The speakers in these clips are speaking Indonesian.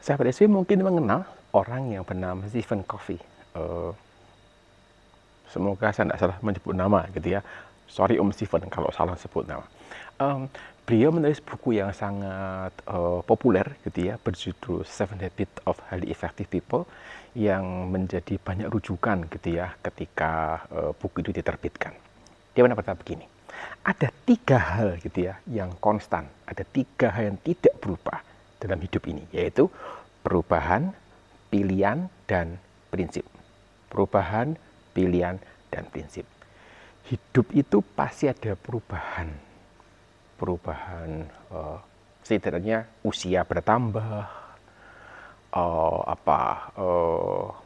Sahabat SW mungkin mengenal orang yang bernama Stephen Covey. Semoga saya tidak salah menyebut nama gitu ya. Sorry Om Stephen kalau salah sebut nama. Beliau menulis buku yang sangat populer gitu ya, berjudul Seven Habits of Highly Effective People, yang menjadi banyak rujukan gitu ya ketika buku itu diterbitkan. Dia pernah berkata begini, ada 3 hal gitu ya yang konstan, ada 3 hal yang tidak berubah dalam hidup ini, yaitu perubahan, pilihan, dan prinsip. Perubahan, pilihan, dan prinsip. Hidup itu pasti ada perubahan. Perubahan setidaknya usia bertambah,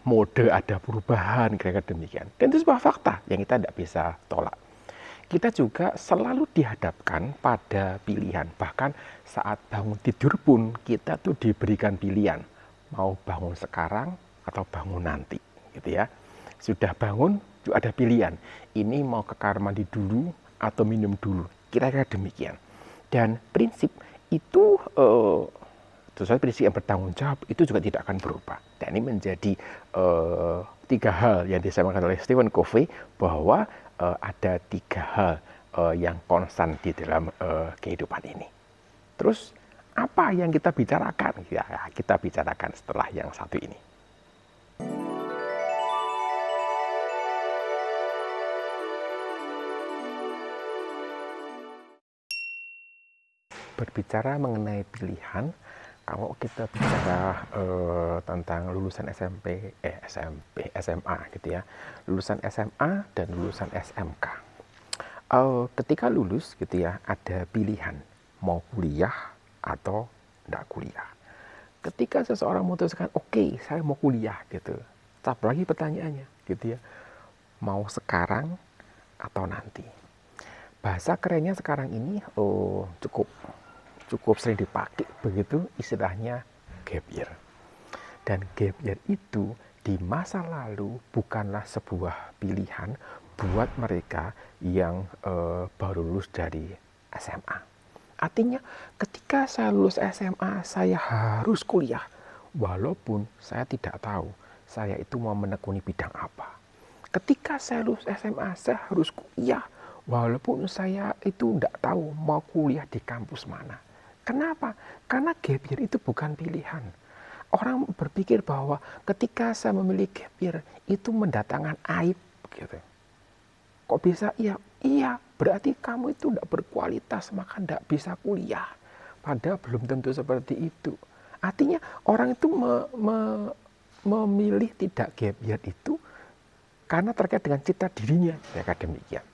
mode ada perubahan, kira-kira demikian. Dan itu sebuah fakta yang kita tidak bisa tolak. Kita juga selalu dihadapkan pada pilihan. Bahkan saat bangun tidur pun kita tuh diberikan pilihan. Mau bangun sekarang atau bangun nanti gitu ya. Sudah bangun juga ada pilihan. Ini mau ke kamar mandi dulu atau minum dulu. Kira-kira demikian. Dan prinsip itu sesuai prinsip yang bertanggung jawab itu juga tidak akan berubah. Dan ini menjadi 3 hal yang disampaikan oleh Stephen Covey, bahwa ada 3 hal yang konstan di dalam kehidupan ini. Terus apa yang kita bicarakan? Ya, kita bicarakan setelah yang satu ini. Berbicara mengenai pilihan, kalau kita bicara tentang lulusan SMA gitu ya, lulusan SMA dan lulusan SMK. Ketika lulus gitu ya, ada pilihan mau kuliah atau tidak kuliah. Ketika seseorang memutuskan, oke, saya mau kuliah gitu, tetap lagi pertanyaannya gitu ya, mau sekarang atau nanti. Bahasa kerennya sekarang ini cukup sering dipakai begitu, istilahnya gap year. Dan gap year itu di masa lalu bukanlah sebuah pilihan buat mereka yang baru lulus dari SMA. Artinya ketika saya lulus SMA, saya harus kuliah, walaupun saya tidak tahu saya itu mau menekuni bidang apa. Ketika saya lulus SMA, saya harus kuliah, walaupun saya itu tidak tahu mau kuliah di kampus mana. Kenapa? Karena gap year itu bukan pilihan. Orang berpikir bahwa ketika saya memilih gap year itu mendatangkan aib gitu. Kok bisa? Iya, berarti kamu itu tidak berkualitas, maka tidak bisa kuliah. Padahal belum tentu seperti itu. Artinya orang itu memilih tidak gap year itu karena terkait dengan citra dirinya, ya demikian.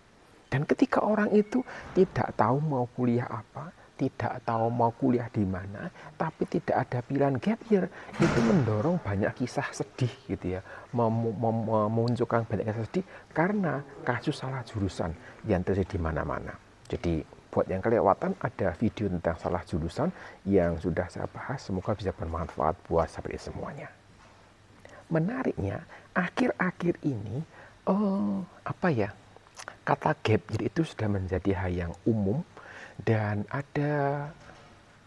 Dan ketika orang itu tidak tahu mau kuliah apa, tidak tahu mau kuliah di mana, tapi tidak ada pilihan gap year, itu mendorong banyak kisah sedih gitu ya, memunculkan banyak kisah sedih karena kasus salah jurusan yang terjadi di mana-mana. Jadi buat yang kelewatan, ada video tentang salah jurusan yang sudah saya bahas, semoga bisa bermanfaat buat sahabat semuanya. Menariknya, akhir-akhir ini kata gap year itu sudah menjadi hal yang umum. Dan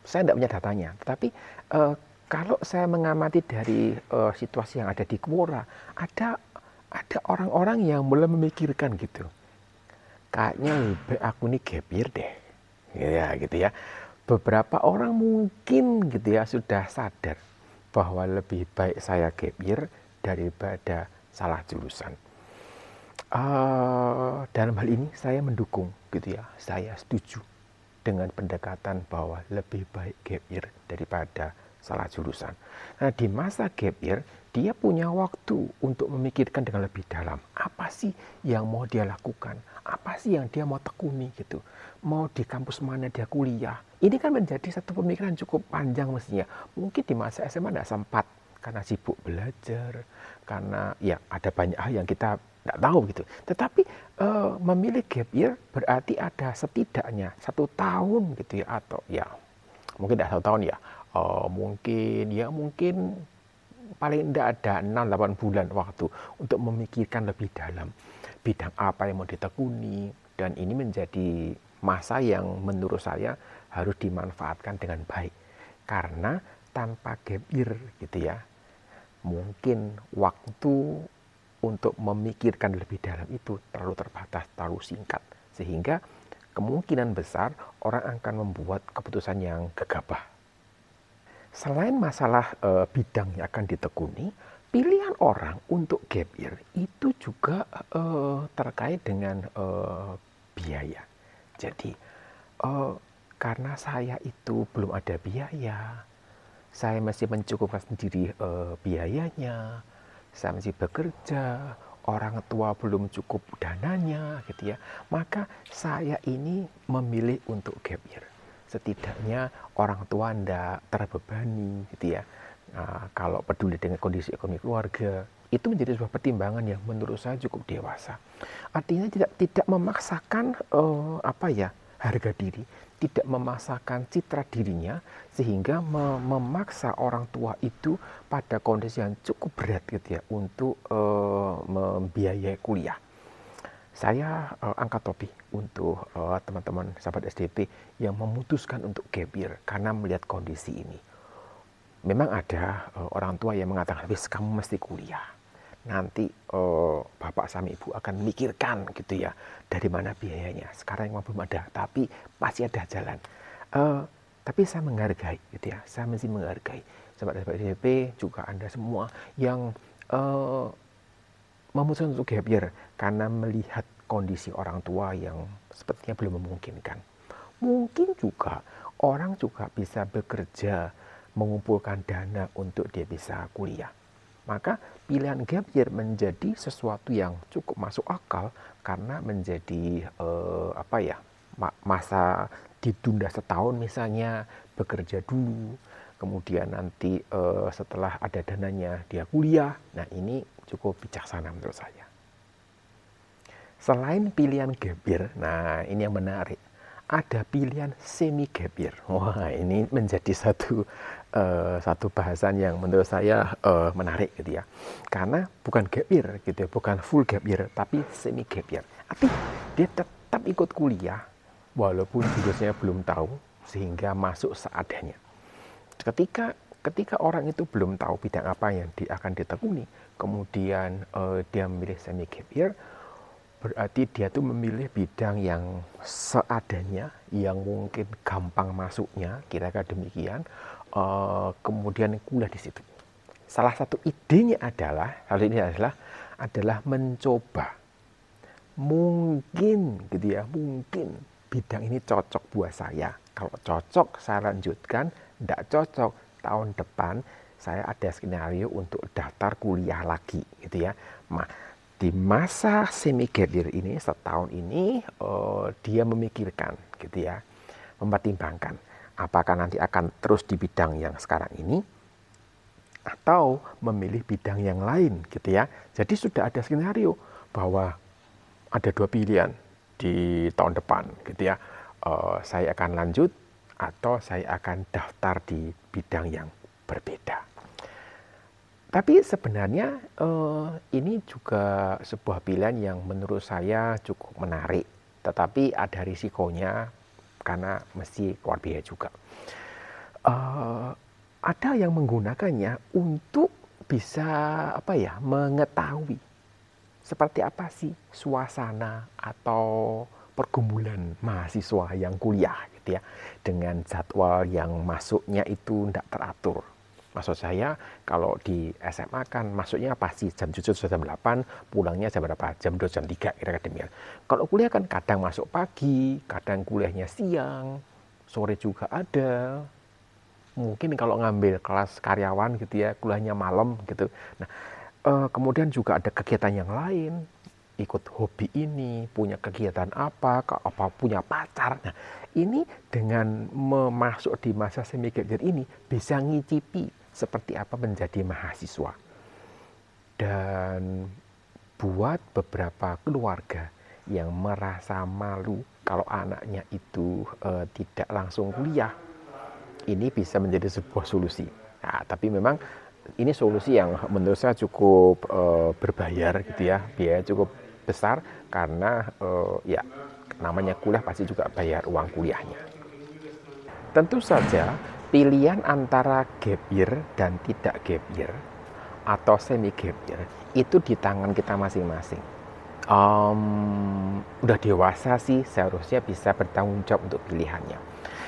saya tidak punya datanya, tetapi kalau saya mengamati dari situasi yang ada di Quora, ada orang-orang yang mulai memikirkan gitu, kayaknya lebih aku nih gap year deh, ya gitu ya. Beberapa orang mungkin gitu ya sudah sadar bahwa lebih baik saya gap year daripada salah jurusan. Dalam hal ini saya mendukung gitu ya, saya setuju dengan pendekatan bahwa lebih baik gap year daripada salah jurusan. Nah, di masa gap year, dia punya waktu untuk memikirkan dengan lebih dalam. Apa sih yang mau dia lakukan? Apa sih yang dia mau tekuni gitu? Mau di kampus mana dia kuliah? Ini kan menjadi satu pemikiran cukup panjang mestinya. Mungkin di masa SMA tidak sempat karena sibuk belajar, karena ya ada banyak hal yang kita tidak tahu gitu. Tetapi memilih gap year berarti ada setidaknya 1 tahun gitu ya, atau ya mungkin tidak 1 tahun ya, mungkin paling tidak ada 6-8 bulan waktu untuk memikirkan lebih dalam bidang apa yang mau ditekuni. Dan ini menjadi masa yang menurut saya harus dimanfaatkan dengan baik, karena tanpa gap year gitu ya, mungkin waktu untuk memikirkan lebih dalam itu terlalu terbatas, terlalu singkat, sehingga kemungkinan besar orang akan membuat keputusan yang gegabah. Selain masalah bidang yang akan ditekuni, pilihan orang untuk gap year itu juga terkait dengan biaya. Jadi karena saya itu belum ada biaya, saya masih mencukupkan sendiri biayanya, saya masih bekerja, orang tua belum cukup dananya gitu ya, maka saya ini memilih untuk gap year. Setidaknya orang tua tidak terbebani gitu ya. Nah, kalau peduli dengan kondisi ekonomi keluarga, itu menjadi sebuah pertimbangan yang menurut saya cukup dewasa. Artinya tidak memaksakan harga diri, tidak memaksakan citra dirinya, sehingga memaksa orang tua itu pada kondisi yang cukup berat gitu ya untuk membiayai kuliah. Saya angkat topi untuk teman-teman sahabat SDP yang memutuskan untuk gap year karena melihat kondisi ini. Memang ada orang tua yang mengatakan, wis kamu mesti kuliah. Nanti bapak sama ibu akan mikirkan gitu ya, dari mana biayanya. Sekarang memang belum ada, tapi pasti ada jalan. Tapi saya menghargai gitu ya, saya mesti menghargai. Sahabat SDP juga Anda semua yang memutuskan untuk gap year karena melihat kondisi orang tua yang sepertinya belum memungkinkan. Mungkin juga orang juga bisa bekerja mengumpulkan dana untuk dia bisa kuliah. Maka pilihan gap year menjadi sesuatu yang cukup masuk akal karena menjadi masa ditunda setahun misalnya, bekerja dulu, kemudian nanti setelah ada dananya dia kuliah. Nah, ini cukup bijaksana menurut saya. Selain pilihan gap year, nah ini yang menarik, ada pilihan semi gap year. Wah, ini menjadi satu bahasan yang menurut saya menarik gitu ya. Karena bukan gap year gitu ya, bukan full gap year, tapi semi gap year. Tapi dia tetap ikut kuliah walaupun jurusannya belum tahu, sehingga masuk seadanya. Ketika orang itu belum tahu bidang apa yang akan ditekuni, kemudian dia memilih semi gap year, berarti dia tuh memilih bidang yang seadanya, yang mungkin gampang masuknya, kira-kira demikian. Kemudian kuliah di situ. Salah satu idenya adalah mencoba. Mungkin gitu ya, mungkin bidang ini cocok buat saya. Kalau cocok saya lanjutkan, tidak cocok tahun depan saya ada skenario untuk daftar kuliah lagi gitu ya. Di masa semi gap year ini, setahun ini, dia memikirkan gitu ya, mempertimbangkan apakah nanti akan terus di bidang yang sekarang ini atau memilih bidang yang lain gitu ya. Jadi sudah ada skenario bahwa ada dua pilihan di tahun depan gitu ya. Saya akan lanjut atau saya akan daftar di bidang yang berbeda. Tapi sebenarnya ini juga sebuah pilihan yang menurut saya cukup menarik, tetapi ada risikonya karena mesti keluar biaya juga. Ada yang menggunakannya untuk bisa mengetahui seperti apa sih suasana atau pergumulan mahasiswa yang kuliah gitu ya, dengan jadwal yang masuknya itu tidak teratur. Maksud saya, kalau di SMA kan masuknya pasti jam 7 jam 8, pulangnya jam berapa? Jam 2, jam 3, kira-kira demikian. Kalau kuliah kan kadang masuk pagi, kadang kuliahnya siang, sore juga ada. Mungkin kalau ngambil kelas karyawan gitu ya, kuliahnya malam gitu. Nah, kemudian juga ada kegiatan yang lain, ikut hobi ini, punya kegiatan apa punya pacar. Nah, ini dengan memasuk di masa semi gap year ini bisa ngicipi seperti apa menjadi mahasiswa. Dan buat beberapa keluarga yang merasa malu kalau anaknya itu tidak langsung kuliah, ini bisa menjadi sebuah solusi. Nah, tapi memang ini solusi yang menurut saya cukup berbayar gitu ya, biaya cukup besar karena ya namanya kuliah pasti juga bayar uang kuliahnya. Tentu saja pilihan antara gap year dan tidak gap year atau semi gap year itu di tangan kita masing-masing. Udah dewasa sih seharusnya bisa bertanggung jawab untuk pilihannya.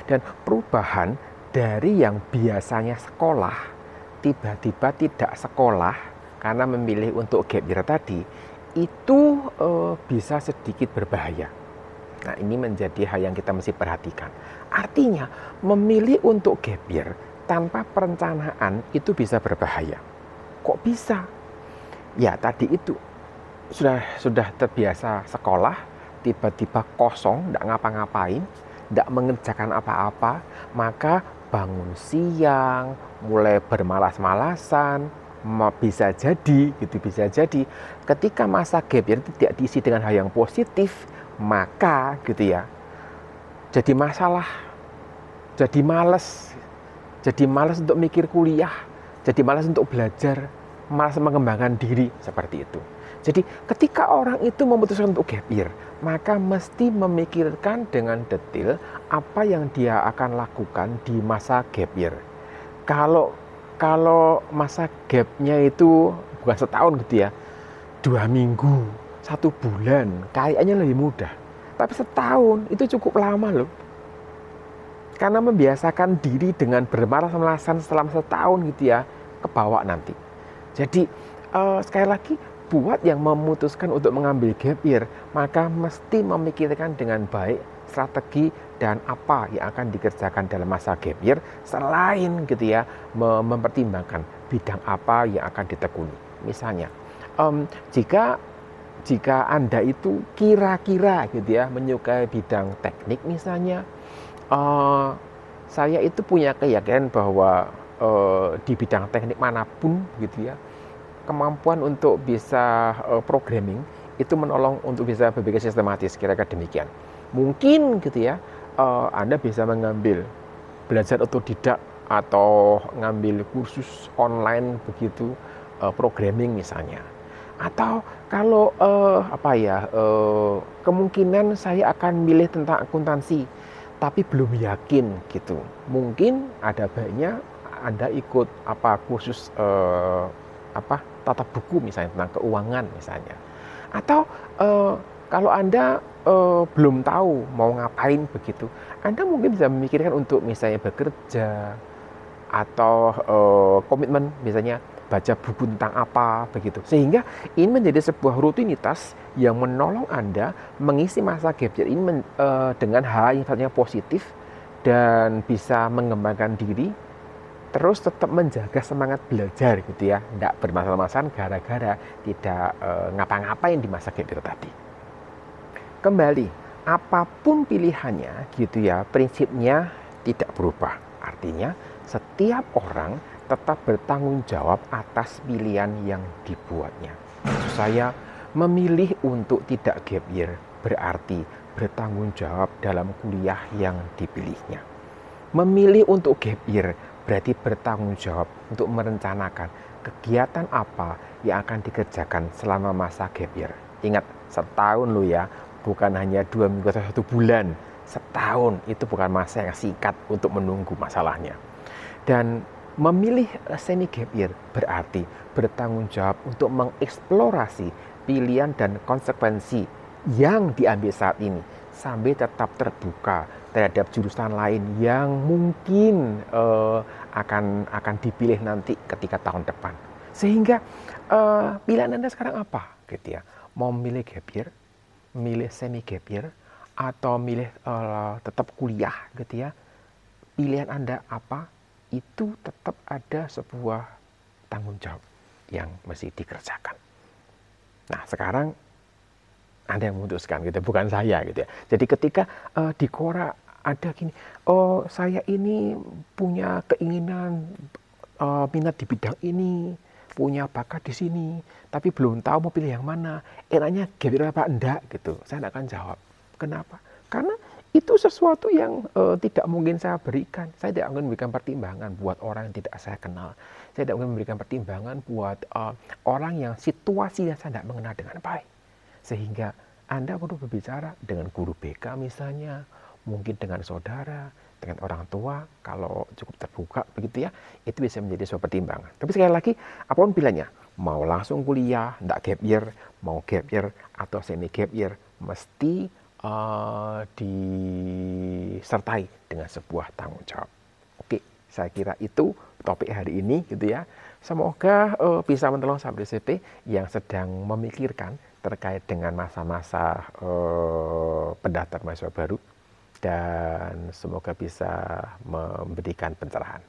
Dan perubahan dari yang biasanya sekolah tiba-tiba tidak sekolah karena memilih untuk gap year tadi, itu bisa sedikit berbahaya. Nah, ini menjadi hal yang kita mesti perhatikan. Artinya, memilih untuk gap year tanpa perencanaan itu bisa berbahaya. Kok bisa? Ya, tadi itu sudah terbiasa sekolah, tiba-tiba kosong, tidak ngapa-ngapain, tidak mengerjakan apa-apa, maka bangun siang, mulai bermalas-malasan, bisa jadi ketika masa gap year tidak diisi dengan hal yang positif, maka gitu ya, jadi masalah, jadi malas untuk mikir kuliah, jadi malas untuk belajar, malas mengembangkan diri, seperti itu. Jadi ketika orang itu memutuskan untuk gap year, maka mesti memikirkan dengan detail apa yang dia akan lakukan di masa gap year. Kalau masa gapnya itu bukan setahun gitu ya, 2 minggu, 1 bulan, kayaknya lebih mudah. Tapi setahun itu cukup lama loh. Karena membiasakan diri dengan bermalas-malasan selama setahun gitu ya, kebawa nanti. Jadi sekali lagi, buat yang memutuskan untuk mengambil gap year, maka mesti memikirkan dengan baik strategi dan apa yang akan dikerjakan dalam masa gap year, selain gitu ya, mempertimbangkan bidang apa yang akan ditekuni. Misalnya, jika Anda itu kira-kira gitu ya menyukai bidang teknik misalnya, saya itu punya keyakinan bahwa di bidang teknik manapun gitu ya, kemampuan untuk bisa programming itu menolong untuk bisa berpikir sistematis, kira-kira demikian. Mungkin gitu ya, Anda bisa mengambil belajar otodidak atau ngambil kursus online begitu, programming misalnya. Atau kalau kemungkinan saya akan milih tentang akuntansi, tapi belum yakin gitu. Mungkin ada baiknya Anda ikut kursus tata buku misalnya, tentang keuangan misalnya. Atau kalau Anda belum tahu mau ngapain begitu, Anda mungkin bisa memikirkan untuk misalnya bekerja atau komitmen misalnya baca buku tentang apa begitu. Sehingga ini menjadi sebuah rutinitas yang menolong Anda mengisi masa gap year ini dengan hal yang sifatnya positif dan bisa mengembangkan diri, terus tetap menjaga semangat belajar gitu ya, tidak bermasalah-masalah gara-gara tidak ngapa-ngapain di masa gap year tadi. Kembali, apapun pilihannya gitu ya, prinsipnya tidak berubah. Artinya setiap orang tetap bertanggung jawab atas pilihan yang dibuatnya. Maksud saya, memilih untuk tidak gap year berarti bertanggung jawab dalam kuliah yang dipilihnya. Memilih untuk gap year berarti bertanggung jawab untuk merencanakan kegiatan apa yang akan dikerjakan selama masa gap year. Ingat, setahun loh ya, bukan hanya 2 minggu atau 1 bulan. Setahun itu bukan masa yang singkat untuk menunggu masalahnya. Dan memilih semi gap year berarti bertanggung jawab untuk mengeksplorasi pilihan dan konsekuensi yang diambil saat ini, sambil tetap terbuka terhadap jurusan lain yang mungkin akan dipilih nanti ketika tahun depan. Sehingga pilihan Anda sekarang apa gitu ya? Mau milih gap year, milih semi gap year, atau milih tetap kuliah gitu ya? Pilihan Anda apa? Itu tetap ada sebuah tanggung jawab yang mesti dikerjakan. Nah, sekarang Anda yang memutuskan gitu, bukan saya gitu ya. Jadi ketika di Quora ada gini, oh saya ini punya keinginan minat di bidang ini, punya bakat di sini, tapi belum tahu mau pilih yang mana, enaknya gap year apa enggak gitu. Saya tidak akan jawab. Kenapa? Karena itu sesuatu yang tidak mungkin saya berikan. Saya tidak akan memberikan pertimbangan buat orang yang tidak saya kenal. Saya tidak akan memberikan pertimbangan buat orang yang situasi yang saya tidak mengenal dengan baik. Sehingga Anda perlu berbicara dengan guru BK misalnya, mungkin dengan saudara, dengan orang tua, kalau cukup terbuka begitu ya, itu bisa menjadi sebuah pertimbangan. Tapi sekali lagi, apapun pilihannya, mau langsung kuliah, nggak gap year, mau gap year atau semi gap year, mesti disertai dengan sebuah tanggung jawab. Oke, saya kira itu topik hari ini gitu ya. Semoga bisa menolong sahabat DCP yang sedang memikirkan terkait dengan masa-masa pendaftar mahasiswa baru, dan semoga bisa memberikan pencerahan.